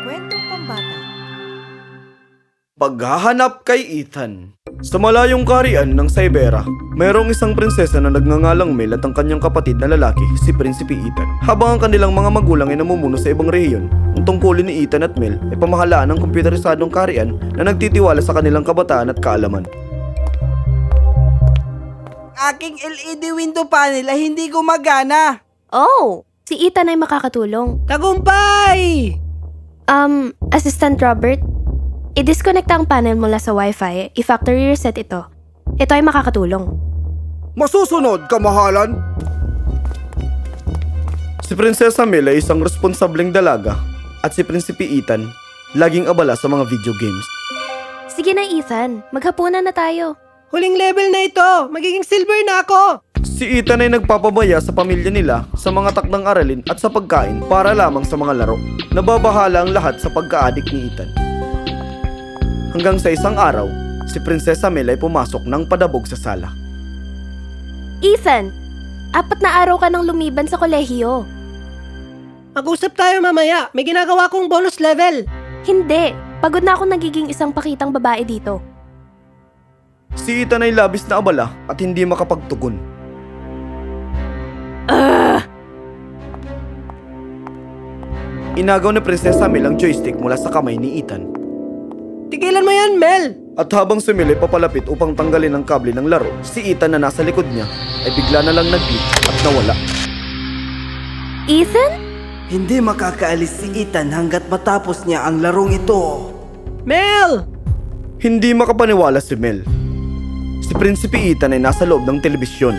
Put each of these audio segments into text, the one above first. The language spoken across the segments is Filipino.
Kwentong Pambata. Paghahanap kay Ethan. Sa malayong kaharian ng Saibera, mayroong isang prinsesa na nagngangalang Mel at ang kanyang kapatid na lalaki, si Prinsipe Ethan. Habang ang kanilang mga magulang ay namumuno sa ibang rehiyon, ang tungkulin ni Ethan at Mel ay pamahalaan ng kompüterisadong kaharian na nagtitiwala sa kanilang kabataan at kaalaman. Aking LED window panel ay hindi gumagana. Oh, si Ethan ay makakatulong. Tagumpay! Assistant Robert, i-disconnect ang panel mula sa Wi-Fi, i-factory reset ito. Ito ay makakatulong. Masusunod, kamahalan! Si Prinsesa Mel ay isang responsableng dalaga at si Prinsipe Ethan laging abala sa mga video games. Sige na Ethan, maghapunan na tayo. Huling level na ito. Magiging silver na ako. Si Ethan ay nagpapabaya sa pamilya nila sa mga takdang aralin at sa pagkain para lamang sa mga laro. Nababahala ang lahat sa pagka-adik ni Ethan. Hanggang sa isang araw, si Prinsesa Mel ay pumasok ng padabog sa sala. Ethan, 4 na araw ka nang lumiban sa kolehiyo. Mag-usap tayo mamaya. May ginagawa kong bonus level. Hindi, pagod na ako nagiging isang pakitang babae dito. Si Ethan ay labis na abala at hindi makapagtugon. Inagaw ni Prinsesa Mel ang joystick mula sa kamay ni Ethan. Tigilan mo yan, Mel. At habang si Mel ay papalapit upang tanggalin ang kable ng laro, si Ethan na nasa likod niya ay bigla na lang nag-glitch at nawala. Ethan? Hindi makakaalis si Ethan hanggat matapos niya ang larong ito. Mel! Hindi makapaniwala si Mel. Si Prinsipe Ethan ay nasa loob ng telebisyon,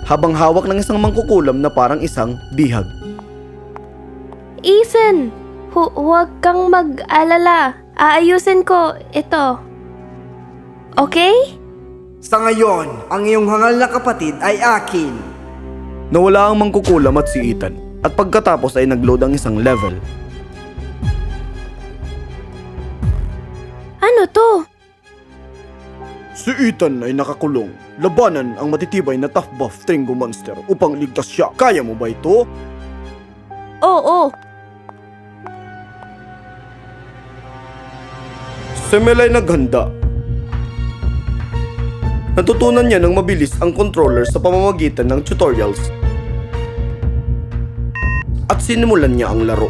habang hawak ng isang mangkukulam na parang isang bihag. Ethan, huwag kang mag-alala. Aayusin ko ito. Okay? Sa ngayon, ang iyong hangal na kapatid ay akin. Nawala ang mangkukulam at si Ethan, at pagkatapos ay nagload ang isang level. Ano to? Si Ethan ay nakakulong. Labanan ang matitibay na tough buff Tringo Monster upang ligtas siya. Kaya mo ba ito? Oo. Si Mel ay naghanda. Natutunan niya ng mabilis ang controller sa pamamagitan ng tutorials. At sinimulan niya ang laro.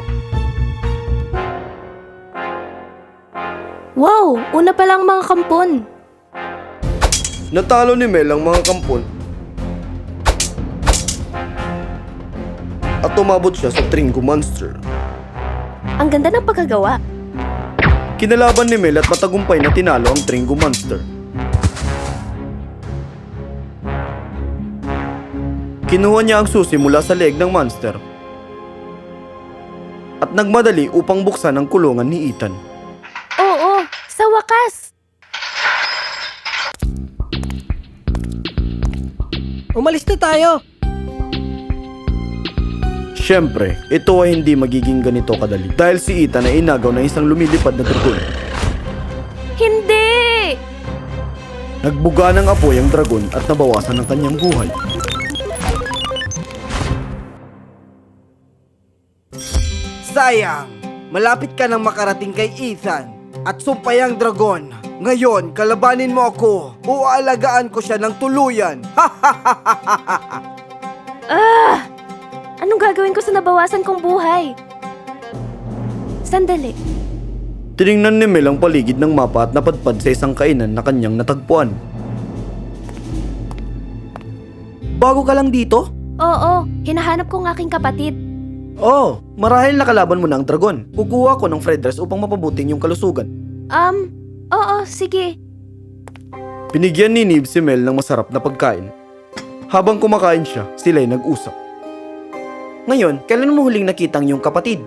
Wow, una pa lang mga kampon. Natalo ni Mel ang mga kampon at tumabot siya sa Tringo Monster. Ang ganda ng pagkagawa. Kinalaban ni Mel at matagumpay na tinalo ang Tringo Monster. Kinuha niya ang susi mula sa leeg ng monster at nagmadali upang buksan ang kulungan ni Ethan. Oo, sa wakas. Umalis na tayo. Siyempre, ito ay hindi magiging ganito kadali dahil si Ethan ay inagaw ng isang lumilipad na dragon. Hindi! Nagbuga ng apoy ang dragon at nabawasan ang kanyang buhay. Sayang, malapit ka nang makarating kay Ethan at sumpay ang dragon. Ngayon, kalabanin mo ako. Ualagaan ko siya ng tuluyan. Anong gagawin ko sa nabawasan kong buhay? Sandali. Tiningnan ni Mel ang paligid ng mapa at napadpad sa isang kainan na kanyang natagpuan. Bago ka lang dito? Oo, hinahanap ko ang aking kapatid. Oh, marahil nakalaban mo na ang dragon. Kukuha ko ng fried rice upang mapabuting yung kalusugan. Oo, sige. Binigyan ni Nib si Mel ng masarap na pagkain. Habang kumakain siya, sila'y nag-usap. Ngayon, kailan mo huling nakita ang iyong kapatid?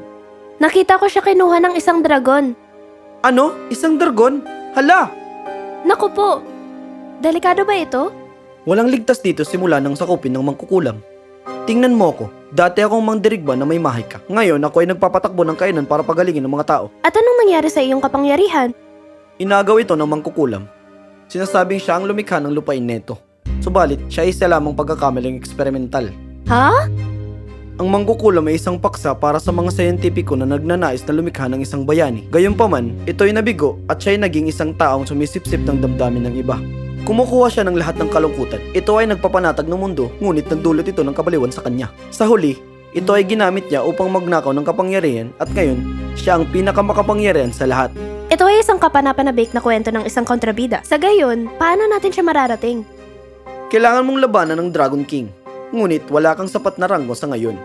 Nakita ko siya kinuha ng isang dragon. Ano? Isang dragon? Hala! Naku po, delikado ba ito? Walang ligtas dito simula nang sakupin ng mangkukulam. Tingnan mo ako, dati akong mangdirigba na may mahika. Ngayon ako ay nagpapatakbo ng kainan para pagalingin ng mga tao. At anong nangyari sa iyong kapangyarihan? Inagaw ito ng mangkukulam. Sinasabing siya ang lumikha ng lupain neto. Subalit, siya ay isa lamang pagkakamaling eksperimental. Ha? Ang mangkukulam ay isang paksa para sa mga siyentipiko na nagnanais na lumikha ng isang bayani. Gayunpaman, ito'y nabigo at siya'y naging isang taong sumisipsip ng damdamin ng iba. Kumukuha siya ng lahat ng kalungkutan. Ito ay nagpapanatag ng mundo, ngunit nagdulot ito ng kabaliwan sa kanya. Sa huli, ito ay ginamit niya upang magnakaw ng kapangyarihan at ngayon, siya ang pinakamakapangyarihan sa lahat. Ito ay isang kapanapanabik na kwento ng isang kontrabida. Sa gayon, paano natin siya mararating? Kailangan mong labanan ng Dragon King. Ngunit wala kang sapat na ranggo sa ngayon.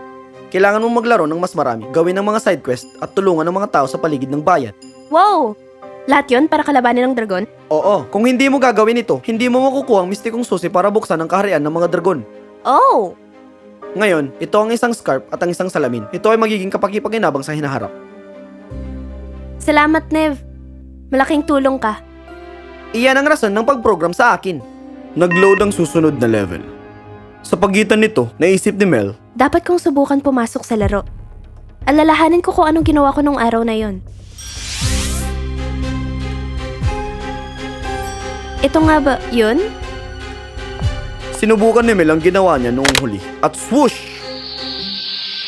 Kailangan mong maglaro ng mas marami, gawin ng mga side quest at tulungan ng mga tao sa paligid ng bayan. Wow! Lahat yun para kalabanin ng dragon? Oo, kung hindi mo gagawin ito, hindi mo makukuha ang mistikong susi para buksan ang kaharian ng mga dragon. Oh! Ngayon, ito ang isang scarf at ang isang salamin. Ito ay magiging kapakipakinabang sa hinaharap. Salamat, Nev. Malaking tulong ka. Iyan ang rason ng pag-program sa akin. Nag-load ang susunod na level. Sa pagitan nito, naisip ni Mel, Dapat kong subukan pumasok sa laro. Alalahanin ko kung anong ginawa ko nung araw na yon. Ito nga ba yun? sinubukan ni Mel ang ginawa niya noong huli. At swoosh!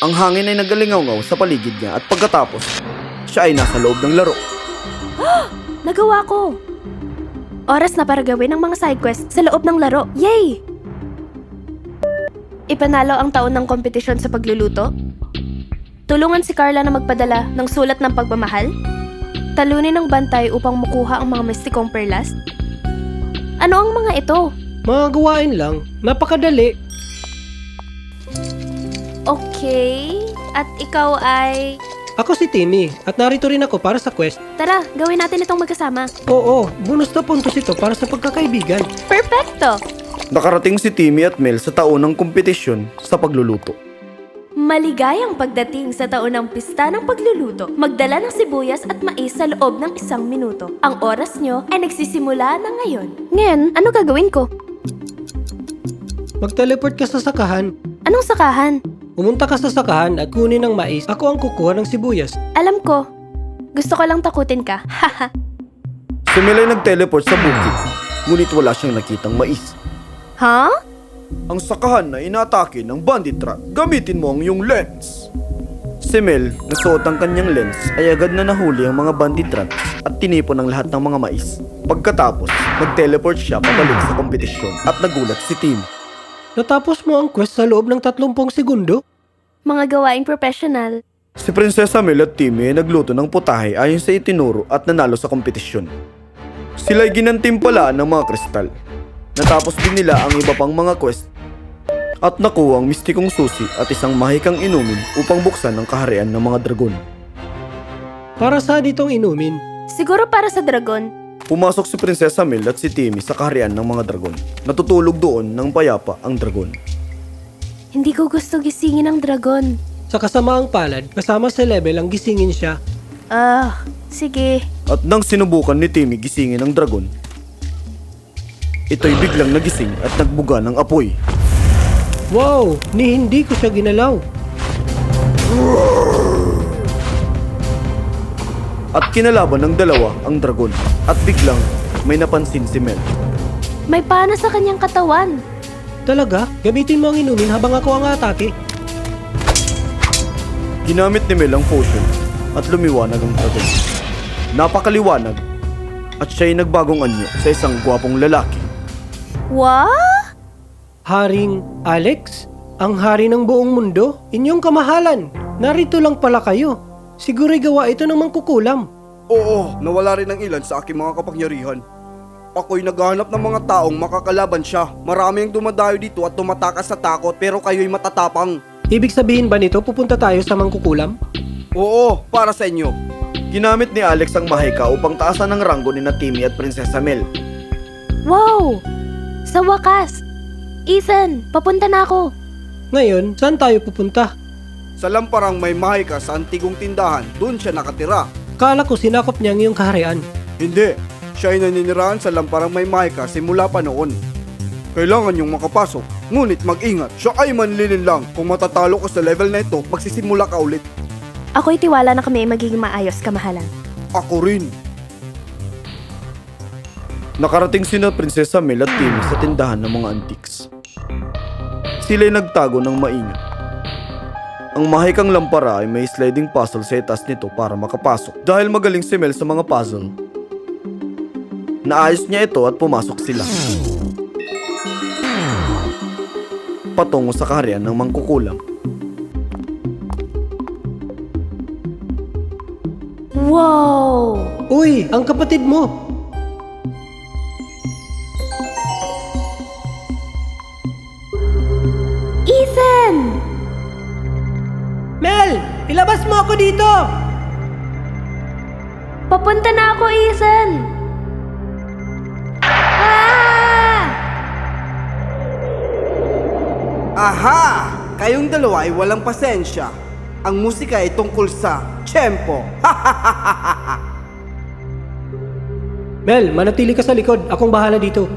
Ang hangin ay nagalingaw-ngaw sa paligid niya at pagkatapos, siya ay nasa loob ng laro. Nagawa ko! Oras na para gawin ang mga side quest sa loob ng laro. Yay! Ipanalo ang taon ng kompetisyon sa pagluluto? Tulungan si Carla na magpadala ng sulat ng pagmamahal? Talunin ng bantay upang makuha ang mga mistikong perlas? Ano ang mga ito? Mga gawain lang. Napakadali. Okay, at ikaw ay... Ako si Timmy at narito rin ako para sa quest. Tara, gawin natin itong magkasama. Oo, bonus na puntos ito para sa pagkakaibigan. Perfecto! Nakarating si Timmy at Mel sa taon ng kompetisyon sa pagluluto. Maligayang pagdating sa taon ng pista ng pagluluto. Magdala ng sibuyas at mais sa loob ng 1 minuto. Ang oras nyo ay nagsisimula na ngayon. Ngayon, ano gagawin ko? Mag-teleport ka sa sakahan. Anong sakahan? Pumunta ka sa sakahan at kunin ng mais. Ako ang kukuha ng sibuyas. Alam ko. Gusto ko lang takutin ka. Haha. Si Mel ay nag-teleport sa bukid, ngunit wala siyang nakitang mais. Ha? Ang sakahan na inaatake ng bandit trap, gamitin mo ang iyong lens. Si Mel, nasuot ang kanyang lens, ay agad na nahuli ang mga bandit traps at tinipon ang lahat ng mga mais. Pagkatapos, nag-teleport siya pabalik sa kompetisyon at nagulat si Tim. Natapos mo ang quest sa loob ng 30 segundo? Mga gawaing professional. Si Prinsesa Mel at Timmy ay nagluto ng putahe ayon sa itinuro at nanalo sa kompetisyon. Sila'y ginantimpalaan ng mga kristal. Natapos din nila ang iba pang mga quest at nakuha ang mistikong susi at isang mahikang inumin upang buksan ang kaharian ng mga dragon. Para saan itong inumin? Siguro para sa dragon. Pumasok si Prinsesa Mel at si Timmy sa kaharian ng mga dragon. Natutulog doon ng payapa ang dragon. Hindi ko gusto gisingin ang dragon. Sa kasamaang palad, kasama sa level ang gisingin siya. Sige. At nang sinubukan ni Timmy gisingin ang dragon, ito'y biglang nagising at nagbuga ng apoy. Wow! Ni hindi ko siya ginalaw. At kinalaban ng dalawa ang dragon. At biglang may napansin si Mel. May pana sa kanyang katawan. Talaga? Gamitin mo ang inumin habang ako ang atake. Ginamit ni Mel ang potion at lumiwanag ang dragon. Napakaliwanag at siya'y nagbagong anyo sa isang gwapong lalaki. What? Haring Alex? Ang hari ng buong mundo? Inyong kamahalan. Narito lang pala kayo. Siguro'y gawa ito ng mangkukulam. Oo, nawala rin ang ilan sa aking mga kapangyarihan. Ako'y naghahanap ng mga taong makakalaban siya. Marami ang dumadayo dito at tumatakas sa takot pero kayo'y matatapang. Ibig sabihin ba nito pupunta tayo sa mangkukulam? Oo, para sa inyo. Ginamit ni Alex ang mahika upang taasan ang ranggo ni na Timmy at Prinsesa Mel. Wow! Sa wakas! Ethan, papunta na ako. Ngayon, saan tayo pupunta? Sa lamparang may mahika sa antigong tindahan, doon siya nakatira. Kala ko sinakop niya ang iyong kaharian. Hindi, siya ay naninirahan sa lamparang may mahika simula pa noon. Kailangan niyong makapasok, ngunit mag-ingat, siya ay manlilin lang. Kung matatalo ka sa level na ito, magsisimula ka ulit. Ako'y tiwala na kami ay magiging maayos, kamahalan. Ako rin. Nakarating sina Prinsesa Mel at Timmy sa tindahan ng mga antiques. Sila'y nagtago ng maingat. Ang mahikang lampara ay may sliding puzzle sa itaas nito para makapasok. Dahil magaling si Mel sa mga puzzle, naayos niya ito at pumasok sila. Patungo sa kaharian ng mangkukulam. Wow! Uy, ang kapatid mo! Ethan! Mel! Ilabas mo ako dito! Papunta na ako, Ethan! Ah! Aha! Kayong dalawa ay walang pasensya. Ang musika ay tungkol sa tiyempo. Mel, manatili ka sa likod. Akong bahala dito.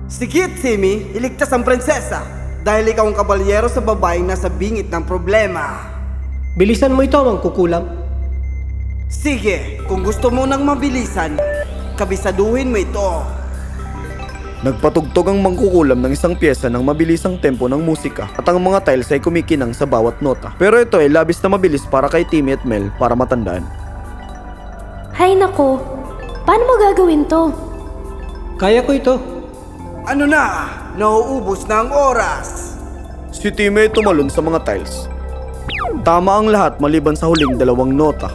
Sige, Timmy, iligtas ang prinsesa. Dahil ikaw ang kabalyero sa babaeng nasa bingit ng problema. Bilisan mo ito, mangkukulam. Sige, kung gusto mo nang mabilisan, kabisaduhin mo ito. Nagpatugtog ang mangkukulam ng isang pyesa ng mabilisang tempo ng musika at ang mga tiles ay kumikinang sa bawat nota. Pero ito ay labis na mabilis para kay Timmy at Mel para matandaan. Hay nako! Paano mo gagawin to? Kaya ko ito. Ano na? Nauubos na ang oras. Si Timmy ay tumalon sa mga tiles. Tama ang lahat maliban sa huling dalawang nota.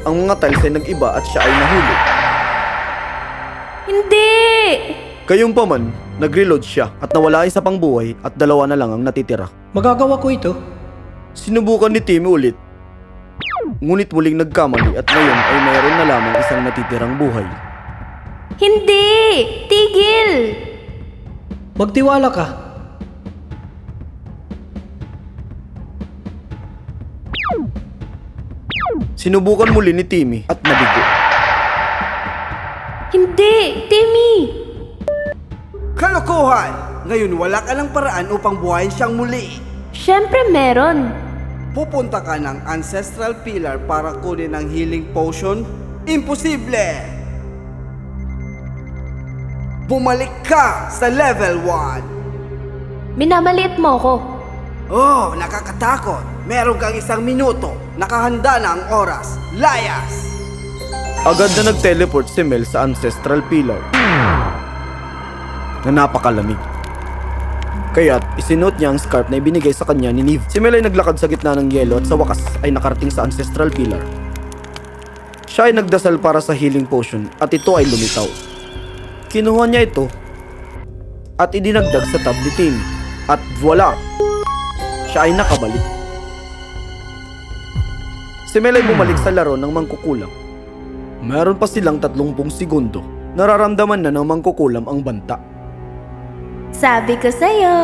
Ang mga tiles ay nag-iba at siya ay nahulog. Hindi! Gayunpaman, nag-reload siya at nawala isa pang buhay at dalawa na lang ang natitira. Magagawa ko ito. Sinubukan ni Timmy ulit. Ngunit muling nagkamali at ngayon ay mayroon na lamang isang natitirang buhay. Hindi! Tigil! Magtiwala ka. Sinubukan muli ni Timmy at nabigo. Hindi! Timmy! Kalokohan! Ngayon wala ka ng paraan upang buhayin siyang muli. Siyempre meron. Pupunta ka ng Ancestral Pillar para kunin ang healing potion? Imposible! Bumalik ka sa level 1! Minamaliit mo ko. Oh, nakakatakot! Meron kang 1 minuto. Nakahanda na ang oras. Layas! Agad na nag-teleport si Mel sa Ancestral Pillar na napakalamig. Kaya't isinuot niya ang scarf na ibinigay sa kanya ni Neve. Si Mel ay naglakad sa gitna ng yelo at sa wakas ay nakarating sa Ancestral Pillar. Siya ay nagdasal para sa healing potion at ito ay lumitaw. Kinuha niya ito at idinagdag sa tab ni Timmy. At voila! Siya ay nakabalik. Si Mel ay bumalik sa laro ng mangkukulam. Meron pa silang 30 segundo. Nararamdaman na ng mangkukulam ang banta. Sabi ko sa'yo.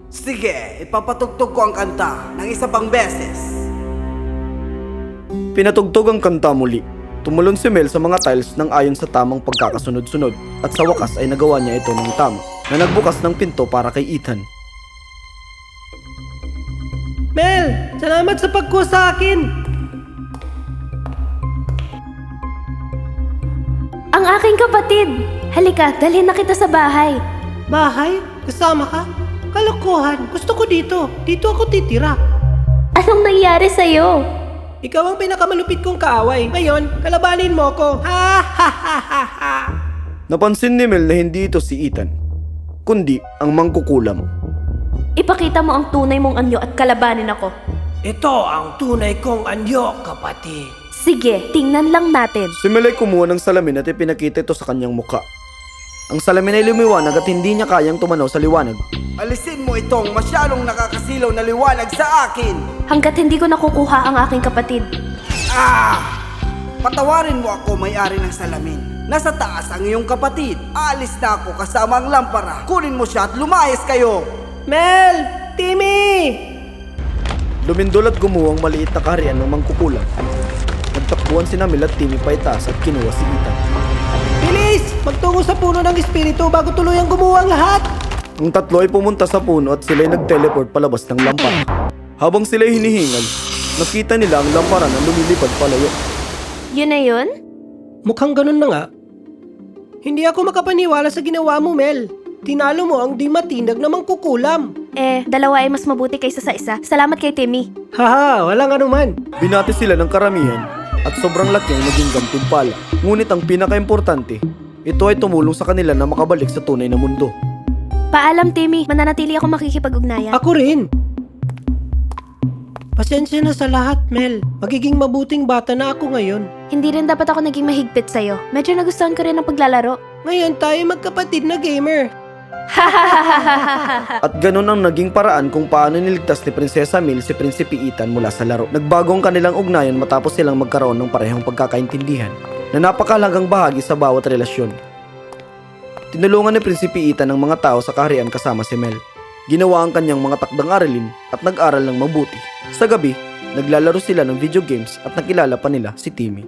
Sige, ipapatugtog ko ang kanta ng 1 pang beses. Pinatugtog ang kanta muli. Tumalon si Mel sa mga tiles ng ayon sa tamang pagkakasunod-sunod at sa wakas ay nagawa niya ito ng tama na nagbukas ng pinto para kay Ethan. Mel, salamat sa pagkuha sa akin. Ang aking kapatid. Halika, dalhin na kita sa bahay. Bahay? Kasama ka? Kalokohan. Gusto ko dito. Dito ako titira. Anong nangyari sa'yo? Ikaw ang pinakamalupit kong kaaway. Ngayon, kalabanin mo ko. Ha ha ha ha ha. Napansin ni Mel na hindi ito si Ethan, kundi ang mangkukulam. Ipakita mo ang tunay mong anyo at kalabanin ako. Ito ang tunay kong anyo, kapatid. Sige, tingnan lang natin. Si Mel ay kumuha ng salamin at ipinakita ito sa kanyang muka. Ang salamin ay lumiwanag at hindi niya kayang tumanaw sa liwanag. Alisin mo itong masyadong nakakasilaw na liwanag sa akin! Hanggat hindi ko nakukuha ang aking kapatid. Ah! Patawarin mo ako, may-ari ng salamin. Nasa taas ang iyong kapatid. Aalis na ako kasama ang lampara. Kunin mo siya at lumayas kayo! Mel! Timmy! Lumindol at gumuho ang maliit na kaharian ng mangkukulam. Nagtakbuhan si Mel at Timmy paitaas at kinuha si Ethan. Bilis! Magtungo sa puno ng espiritu bago tuluyang gumuha ang lahat! Ang tatlo ay pumunta sa puno at sila'y nag-teleport palabas ng lampara. Habang sila'y hinihingal, nakita nila ang lampara na lumilipad palayo. Yun na yun? Mukhang ganun na nga. Hindi ako makapaniwala sa ginawa mo, Mel. Tinalo mo ang di matinag na mangkukulam. Dalawa ay mas mabuti kaysa sa isa. Salamat kay Timmy. Haha, walang anuman. Binati sila ng karamihan at sobrang laki ang naging gantimpala. Ngunit ang pinaka-importante, ito ay tumulong sa kanila na makabalik sa tunay na mundo. Paalam, Timmy. Mananatili ako makikipag-ugnayan. Ako rin. Pasensya na sa lahat, Mel. Magiging mabuting bata na ako ngayon. Hindi rin dapat ako naging mahigpit sa'yo. Medyo nagustuhan ko rin ang paglalaro. Ngayon tayo magkapatid na gamer. At ganun ang naging paraan kung paano niligtas ni Prinsesa Mel si Prinsipe Ethan mula sa laro. Nagbago ang kanilang ugnayan matapos silang magkaroon ng parehong pagkakaintindihan na napakahalagang bahagi sa bawat relasyon. Tinulungan ni Prinsipe Ethan ang mga tao sa kaharian kasama si Mel. Ginawa ang kanyang mga takdang aralin at nag-aral ng mabuti. Sa gabi, naglalaro sila ng video games at nakilala pa nila si Timmy.